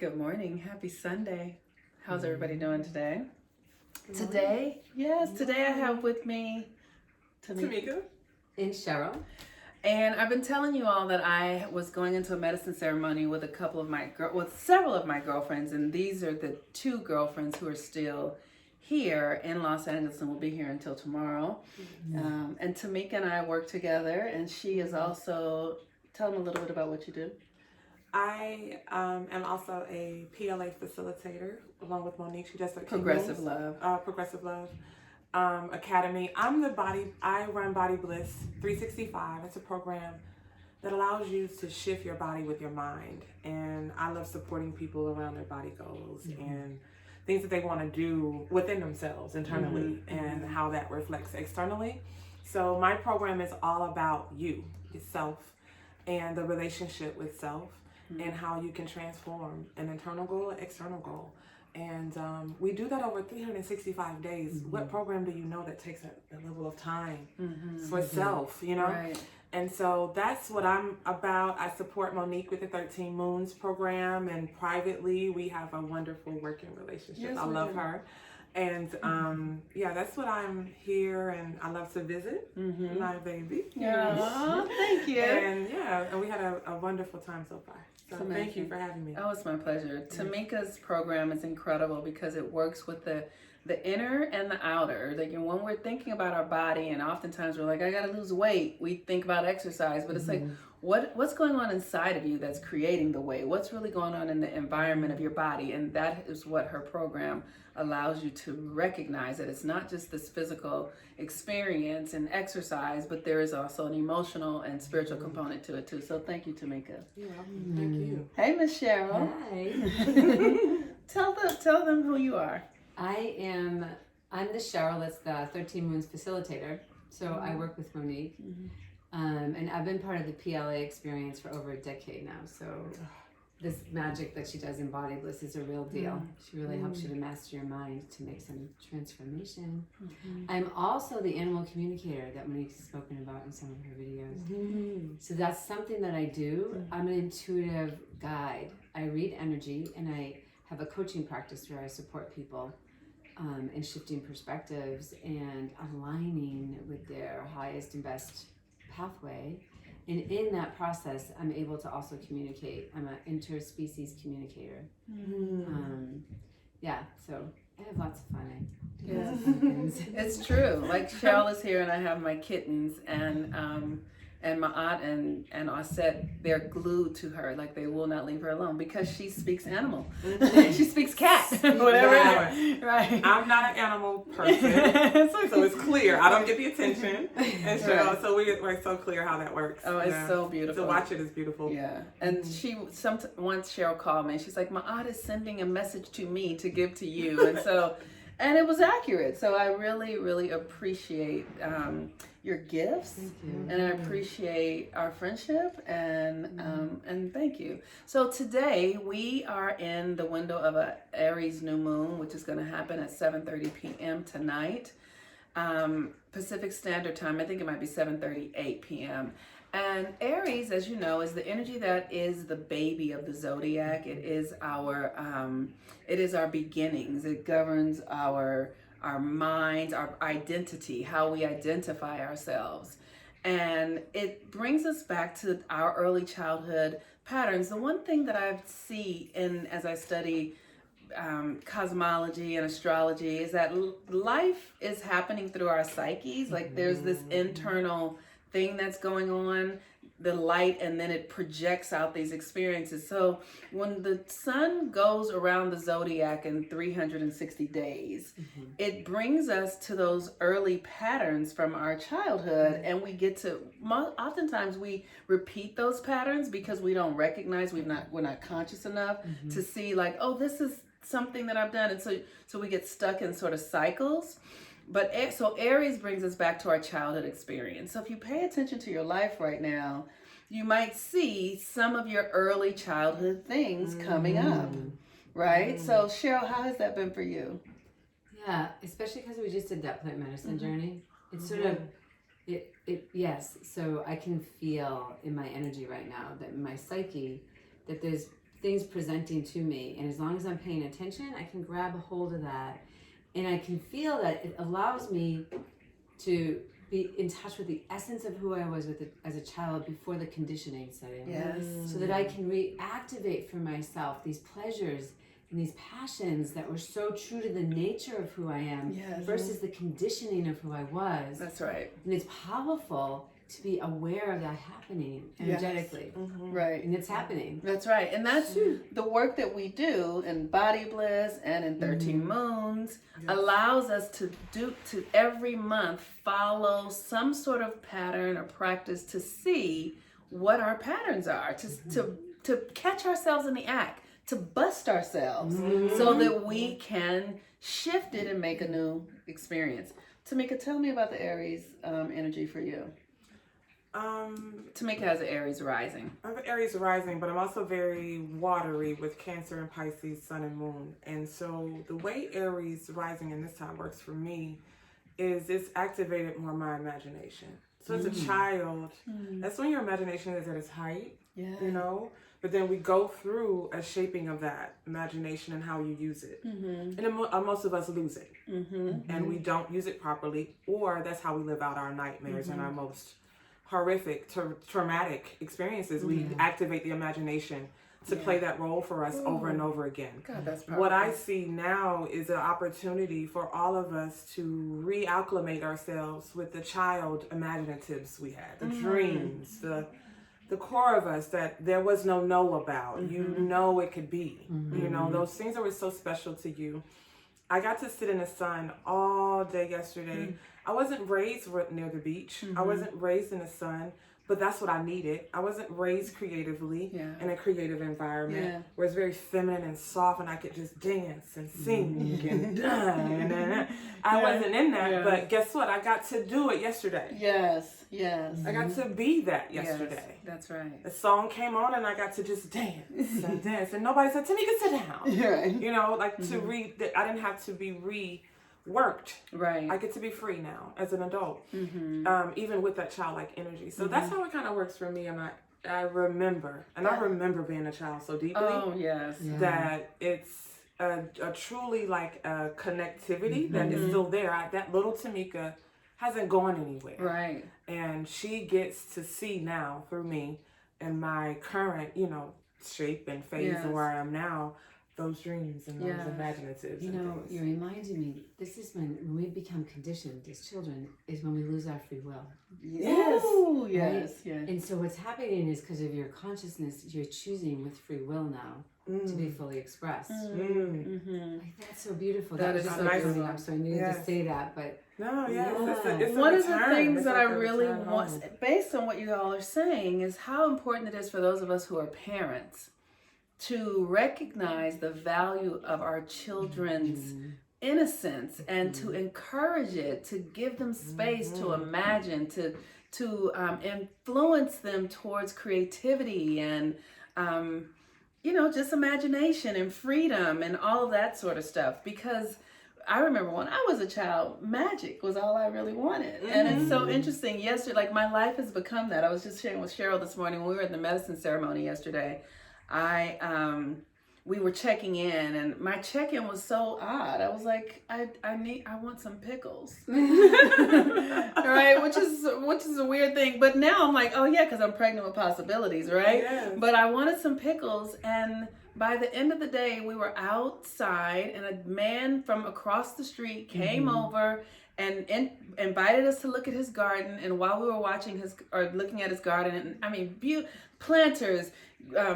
Good morning. Happy Sunday. How's everybody doing today? Today Today I have with me Tamika. And Cheryl. And I've been telling you all that I was going into a medicine ceremony with several of my girlfriends, and these are the two girlfriends who are still here in Los Angeles and will be here until tomorrow. And Tamika and I work together, and she is also, tell them a little bit about what you do. I am also a PLA facilitator along with Monique. She does Progressive Love. Progressive Love Academy. I run Body Bliss 365. It's a program that allows you to shift your body with your mind. And I love supporting people around their body goals and things that they want to do within themselves internally and how that reflects externally. So my program is all about you, yourself, and the relationship with self. And how you can transform an internal goal, an external goal. And we do that over 365 days. What program do you know that takes a level of time for self, you know? Right. And so that's what I'm about. I support Monique with the 13 Moons program, and privately we have a wonderful working relationship. Yes, I love her. And that's what I'm here, and I love to visit my baby. Yeah, thank you. And we had a wonderful time so far. So thank you for having me. Oh, it's my pleasure. Tamika's program is incredible because it works with the inner and the outer. Like, when we're thinking about our body, and oftentimes we're like, I gotta lose weight, we think about exercise, but it's like, what's going on inside of you that's creating the weight? What's really going on in the environment of your body? And that is what her program allows you to recognize, that it's not just this physical experience and exercise, but there is also an emotional and spiritual component to it too. So thank you, Tamika. You're welcome. Thank you. Hey, Miss Cheryl. Hi. Tell them who you are. I'm the Cheryl that's the 13 Moons facilitator. So I work with Monique. And I've been part of the PLA experience for over a decade now. So this magic that she does in Body Bliss is a real deal. She really helps you to master your mind to make some transformation. I'm also the animal communicator that Monique's spoken about in some of her videos. So that's something that I do. I'm an intuitive guide. I read energy, and I have a coaching practice where I support people in shifting perspectives and aligning with their highest and best pathway. And in that process, I'm able to also communicate. I'm an interspecies communicator. So I have lots of fun. It's true. Like, Cheryl is here, and I have my kittens, and my aunt and Osset, they're glued to her. Like, they will not leave her alone because she speaks animal. She speaks cat. Whatever. Right. I'm not an animal person, so it's clear. I don't get the attention. And Cheryl, so we're so clear how that works. Oh, it's so beautiful. To watch it is beautiful. Yeah. And once Cheryl called me, and she's like, my aunt is sending a message to me to give to you. And it was accurate. So I really, really appreciate your gifts. Thank you. And I appreciate our friendship, and thank you. So today we are in the window of a Aries New Moon, which is going to happen at 7:30 p.m. tonight, Pacific Standard Time. I think it might be 7:38 p.m. And Aries, as you know, is the energy that is the baby of the zodiac. It is our beginnings. It governs our minds, our identity, how we identify ourselves. And it brings us back to our early childhood patterns. The one thing that I see as I study cosmology and astrology is that life is happening through our psyches. Like, there's this internal thing that's going on, the light, and then it projects out these experiences. So when the sun goes around the zodiac in 360 days, it brings us to those early patterns from our childhood, and we get to, oftentimes we repeat those patterns because we don't recognize, we're not conscious enough to see, like, oh, this is something that I've done. And so we get stuck in sort of cycles. So Aries brings us back to our childhood experience. So if you pay attention to your life right now, you might see some of your early childhood things coming up, right? So Cheryl, how has that been for you? Yeah, especially because we just did that plant medicine journey. It's sort of, yes. So I can feel in my energy right now that in my psyche, that there's things presenting to me, and as long as I'm paying attention, I can grab a hold of that, and I can feel that it allows me to be in touch with the essence of who I was as a child before the conditioning set in. Yes. So that I can reactivate for myself these pleasures and these passions that were so true to the nature of who I am versus the conditioning of who I was. That's right. And it's powerful to be aware of that happening energetically. Right. And it's happening. That's right. And that's the work that we do in Body Bliss and in 13 Moons allows us to every month follow some sort of pattern or practice to see what our patterns are, to catch ourselves in the act, to bust ourselves so that we can shift it and make a new experience. Tamika, tell me about the Aries energy for you. Tamika has an Aries rising. I have an Aries rising, but I'm also very watery with Cancer and Pisces, Sun and Moon. And so the way Aries rising in this time works for me is it's activated more my imagination. So as a child, that's when your imagination is at its height, you know? But then we go through a shaping of that imagination and how you use it. And then most of us lose it. And we don't use it properly, or that's how we live out our nightmares and our most horrific, traumatic experiences. We activate the imagination to play that role for us over and over again. God, that's powerful. What I see now is an opportunity for all of us to reacclimate ourselves with the child imaginatives we had, the dreams, the core of us that there was no about. You know it could be. You know, those things that were so special to you. I got to sit in the sun all day yesterday. I wasn't raised near the beach. I wasn't raised in the sun, but that's what I needed. I wasn't raised creatively in a creative environment where it's very feminine and soft and I could just dance and sing and I wasn't in that, but guess what? I got to do it yesterday. Yes. I got to be that yesterday. Yes, that's right. A song came on and I got to just dance and dance. And nobody said, Tamika, sit down. Right. You know, like to read that I didn't have to be reworked. Right. I get to be free now as an adult, even with that childlike energy. So that's how it kind of works for me. And I remember being a child so deeply. Oh, yes. That it's a truly like a connectivity that is still there. That little Tamika hasn't gone anywhere. Right. And she gets to see now through me and my current, you know, shape and phase and where I am now, those dreams and those imaginatives. You know, you're reminding me, this is when we become conditioned as children, is when we lose our free will. Yes. Ooh, yes. Right? Yes. And so what's happening is because of your consciousness, you're choosing with free will now to be fully expressed. Like, that's so beautiful. That was is just so so beautiful. building up, so I needed to say that. But No, it's one a of the return. things It's that like I a really return want, home. based on what you all are saying, is how important it is for those of us who are parents to recognize the value of our children's innocence and to encourage it, to give them space to imagine, to influence them towards creativity and you know, just imagination and freedom and all of that sort of stuff. Because I remember when I was a child, magic was all I really wanted. And it's so interesting. Yesterday, like my life has become that. I was just sharing with Cheryl this morning when we were at the medicine ceremony yesterday. We were checking in and my check-in was so odd. I was like, I want some pickles. Right? Which is a weird thing. But now I'm like, oh yeah, because I'm pregnant with possibilities, right? Yes. But I wanted some pickles, and by the end of the day, we were outside and a man from across the street came over and invited us to look at his garden. And while we were looking at his garden, and I mean, planters,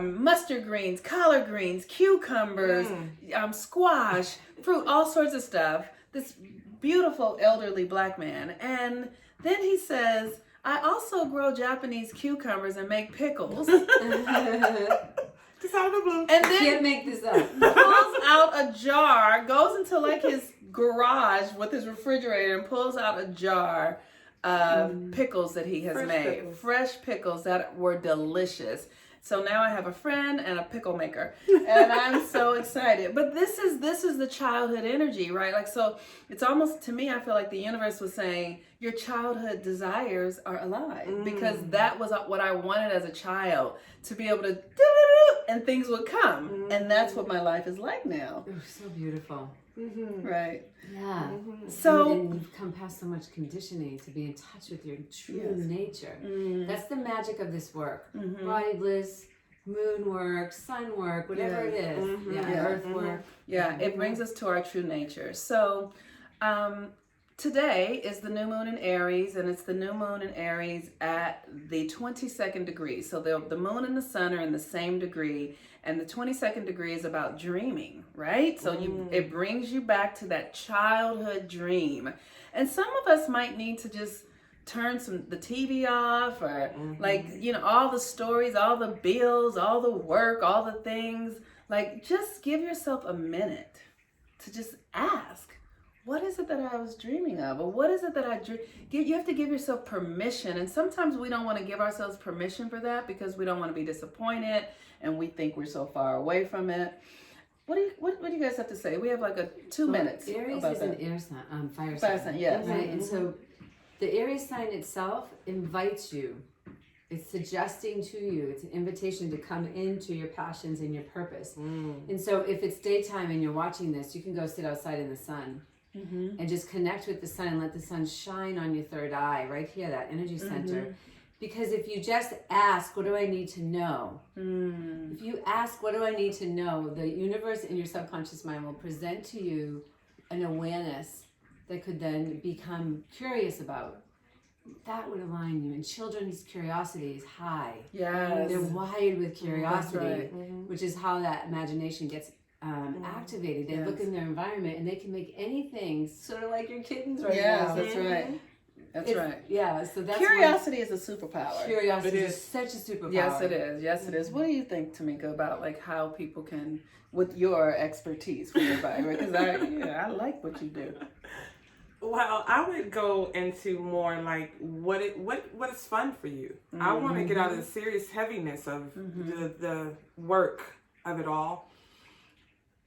mustard greens, collard greens, cucumbers, squash, fruit, all sorts of stuff. This beautiful elderly black man. And then he says, I also grow Japanese cucumbers and make pickles. Just out of the blue. And then can't make this up. pulls out a jar, goes into like his garage with his refrigerator and pulls out a jar of pickles that he has made. Fresh pickles that were delicious. So now I have a friend and a pickle maker, and I'm so excited. But this is the childhood energy, right? Like, so it's almost, to me, I feel like the universe was saying, your childhood desires are alive, Mm. because that was what I wanted as a child, to be able to do, and things would come. Mm. And that's what my life is like now. Oh, so beautiful. Mm-hmm. Right. Yeah. Mm-hmm. So, and you've come past so much conditioning to be in touch with your true Yes. nature. mm, That's the magic of this work. mhm. Body bliss, moon work, sun work, whatever Yeah. it is. Mhm. Yeah, Yeah. earth Mhm. work. Yeah, it brings us to our true nature. So, today is the new moon in Aries, and it's the new moon in Aries at the 22nd degree. So the moon and the sun are in the same degree, and the 22nd degree is about dreaming, right? So it brings you back to that childhood dream. And some of us might need to just turn the TV off, or all the stories, all the bills, all the work, all the things. Like, just give yourself a minute to just ask, what is it that I was dreaming of? Or what is it that I dream? You have to give yourself permission. And sometimes we don't want to give ourselves permission for that, because we don't want to be disappointed and we think we're so far away from it. What do you guys have to say? We have like 2 minutes. Aries about is that. an air sign, fire Fire sign. sign, yes. Right? And so the Aries sign itself invites you. It's suggesting to you, it's an invitation to come into your passions and your purpose. And so if it's daytime and you're watching this, you can go sit outside in the sun and just connect with the sun and let the sun shine on your third eye, right here, that energy center. Because if you just ask, what do I need to know? If you ask, what do I need to know? The universe and your subconscious mind will present to you an awareness that could then become curious about. That would align you. And children's curiosity is high. Yes. They're wired with curiosity, right. which is how that imagination gets activated. They look in their environment and they can make anything sort of like your kittens right Yes, now. that's right. That's right. Yeah, so that's Curiosity is a superpower. Curiosity It is is. such a superpower. Yes, it is. Yes, it is. What do you think, Tamika, about like how people can, with your expertise for your body? Because I like what you do. Well, I would go into more like what is fun for you. I want to get out of the serious heaviness of the work of it all.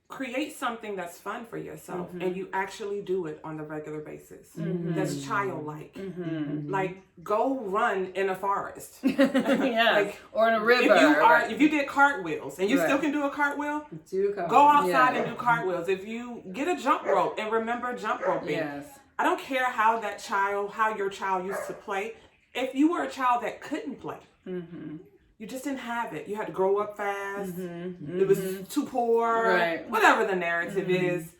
Create something that's fun for yourself, and you actually do it on the regular basis. That's childlike. Like, go run in a forest. Yes. Or in a river. If you did cartwheels and you still can do a cartwheel, go outside and do cartwheels. If you get a jump rope and remember jump roping. Yes. I don't care how your child used to play. If you were a child that couldn't play, you just didn't have it. You had to grow up fast. It was too poor. Right. Whatever the narrative is,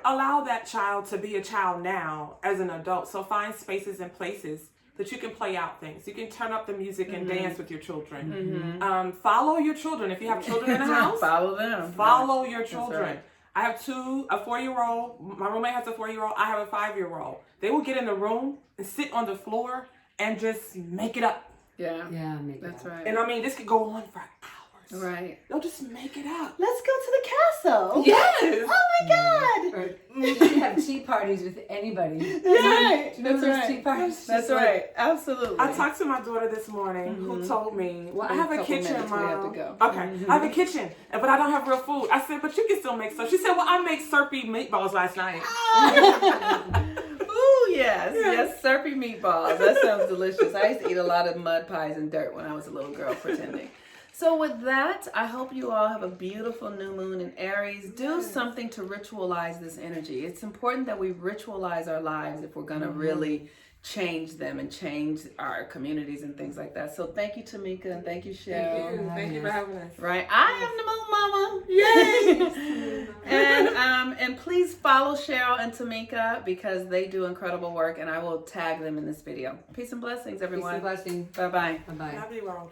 allow that child to be a child now as an adult. So find spaces and places that you can play out things. You can turn up the music and dance with your children. Follow your children. If you have children in the house, follow them. Follow your children. right. I have a 4-year-old. My roommate has a 4-year-old. I have a 5-year-old. They will get in the room and sit on the floor and just make it up. Yeah. Yeah, That's right. And I mean, this could go on for hours. Right. They'll just make it up. Let's go to the castle. Yes. Oh my God. Or you can have tea parties with anybody. That's right. Do you remember That's those tea right. parties? That's right. Absolutely. I talked to my daughter this morning who told me, well, I In a have a couple kitchen, minutes, we have Mom. to go. Okay, I have a kitchen, but I don't have real food. I said, but you can still make stuff. She said, well, I made syrupy meatballs last night. Ooh, yes, syrupy meatballs. That sounds delicious. I used to eat a lot of mud pies and dirt when I was a little girl, pretending. So with that, I hope you all have a beautiful new moon in Aries. Do something to ritualize this energy. It's important that we ritualize our lives if we're going to really change them and change our communities and things like that. So thank you, Tamika, and thank you, Cheryl. Thank you for having us. Right, I am the moon mama. Yay! And please follow Cheryl and Tamika because they do incredible work, and I will tag them in this video. Peace and blessings, everyone. Peace and blessings. Bye bye. Bye-bye. Happy world.